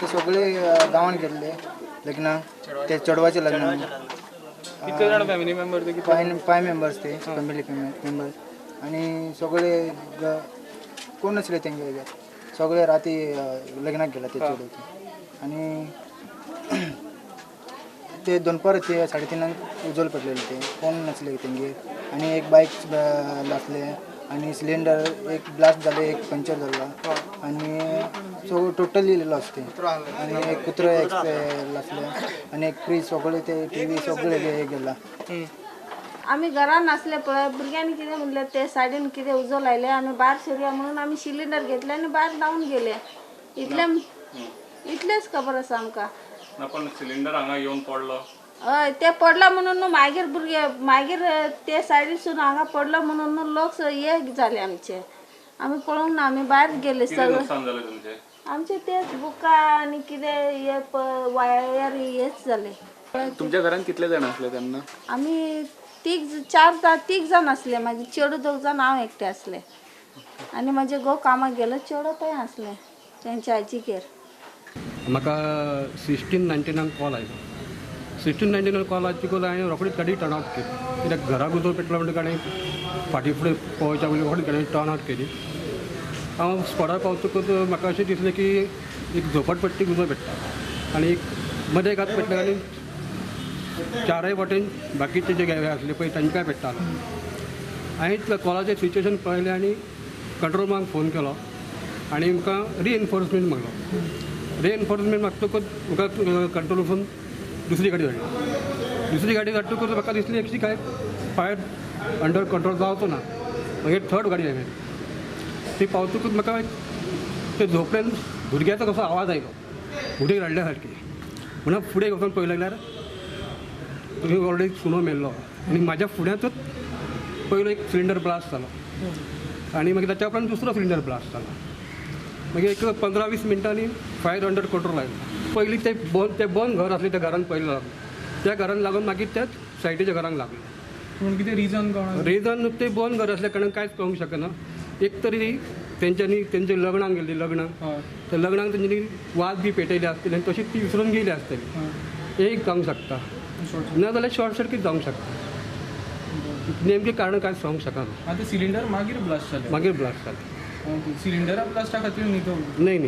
ते सगळे गांवान गेल्ले लग्नाक ते चेडवाचे लग्न कितले जाण फॅमिली मेंबर ते फाय मेंबर्स ते फॅमिली मेंबर्स आणि सगळे कोण नासले तेंगे सगळे राती लग्नाक गेला ते चेडवाचे आणि ते दनपारचे 3:30 उजवल पडलेले ते कोण नसले तेंगे आणि एक बाईक लासले आणि सिलेंडर एक ब्लास्ट झाले एक पंक्चर झाला आणि सगळं टोटली लॉस ते आणि एक कुत्रो एक लासले आणि एक फ्रीज सगळे ते टीव्ही सगळे गेला आम्ही घरात नसले पळय भुरग्यांनी कितें म्हणलें ते सायडीन कितें उजो लायले आमी भायर सरुया म्हणून आमी सिलिंडर घेतले आनी भायर धांवन गेले इतलेच खबर आसा आमकां पण सिलिंडर हांगा येवन पडलो हय ते पडला म्हणून मागीर भुरगे मागीर ते सायडीसून हांगा पडलो म्हणून लोक हे जाले आमचे आमी पळोवंक ना आमी भायर गेले सगळे आमचे तेच बुका आनी कितें हे वायर हेच जाले तुमच्या घरान कितले जाण आसले तेन्ना आमी तीग जाण आसले म्हाजे चेडू 2 जाण हांव एकटे आसले आनी म्हाजे घोव कामाक गेलो चेडो थंय आसले तेंच्या आजीगेर म्हाका 16:99 कॉल आयलो 16:99 कॉल आयलो हांवें रोखडीच गाडी टर्न आवट केली कित्याक घरा उजो पेटलो म्हणटकीर हांवें फाटीं फुडें पळोवच्या पयलीं रोखडीच गाडी टर्न आवट केली हांव स्पॉटार पावतकच म्हाका अशें दिसलें की एक झोपडपट्टीक उजो पेट्टा आनी एक मदें घात पेटले आनी चारय वटेन बाकीचे जे हे आसले पळय तांकांय पेट्टालो हांवें कॉलाचें सिच्युएशन पळयलें आनी कंट्रोल रूमाक फोन केलो आनी म्हाका रिएनफोर्समेंट मागलो रिएनफोर्समेंट मागतकच म्हाका कंट्रोल रूमान दुसरी गाडी धाडटकच म्हाका दिसली एक्चुली काय फायर अंडर कंट्रोल जावचो ना मागीर थर्ड गाडी हांवें ती पावतकच म्हाका ते झोपड्यान भुरग्याचो कसो आवाज आयलो फुडें रडल्या सारकी म्हणून फुडें वचून पळयलें जाल्यार ऑलरेडी सुणो मेल्लो आनी म्हाज्या फुड्यांतूच पयलो एक सिलिंडर ब्लास्ट जालो आनी मागीर ताच्या उपरांत दुसरो सिलिंडर ब्लास्ट जालो मागीर एक 15-20 मिनटांनी फायर अंडर कंट्रोल आयलो पयलीं ते बंद घर आसलें त्या घरान पयलें लागलो त्या घरान लागून मागीर त्याच सायडीच्या घरांक लागलो पूण कितें रिजन ते बंद घर असल्या कारणान कांयच कळूंक शकना एक तरी तेंचे लग्नाक गेल्ली लग्नाक त्या लग्नाक तेंच्यांनी वाज बी पेटयले आसतले आनी तशीच ती विसरून गेली आसतली एक जावंक शकता नाजाल्यार शॉर्ट सर्कीट जावंक शकता नेमकें कारण कांय सांगूंक शकना आतां सिलिंडर मागीर ब्लास्ट जालें सिलिंडरा ब्लास्टा खातीर न्ही तो न्ही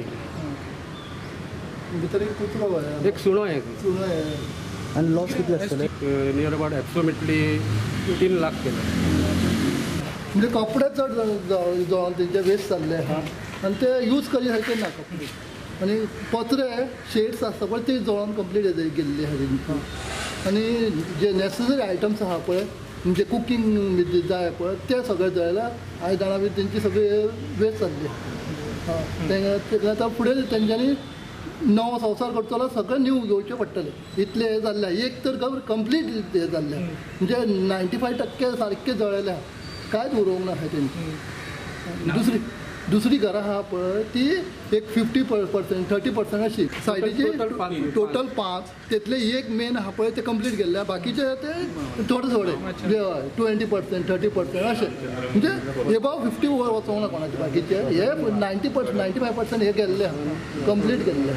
भितर एक कुत्रो एक सुणो आणि लॉस किती आसतले नियर अबाउट एप्रोक्सिमेटली 3 लाख केले म्हणजे कपडे चड जळोन तेंचे वेस्ट जाल्ले आहा आनी ते यूज करी सारके ना कपडे आनी पत्रे शेड्स आसता पळय ती जळोन कंप्लीट गेल्ली आहा तेंची आनी जे नेसेसरी आयटम्स आहा पळय म्हणजे कुकींग जाय पळय ते सगळे जळ्ळ्या आयदनां बी तेंची सगळी वेस्ट जाल्ली तें आतां फुडें तेंच्यांनी नवो संवसार करतलो सगळें न्यू घेवचें पडटलें इतलें हें जाल्लें एक तर कंप्लीट हें जाल्लें म्हणजे 95% सारकें जळयलें आहा कांयच उरोवंक ना तेंची दुसरी घरां आहा पळय ती एक 50% 30% अशी सायडीची टोटल 5 तेतले एक मेन आहा पळय ते कंप्लीट गेल्ले बाकीचे ते थोडे 20% 30% अशें म्हणजे एबाव 50 वचोंक ना कोणाचे बाकीचे हे 90% 95% हे गेल्ले आहा कंप्लीट गेल्ले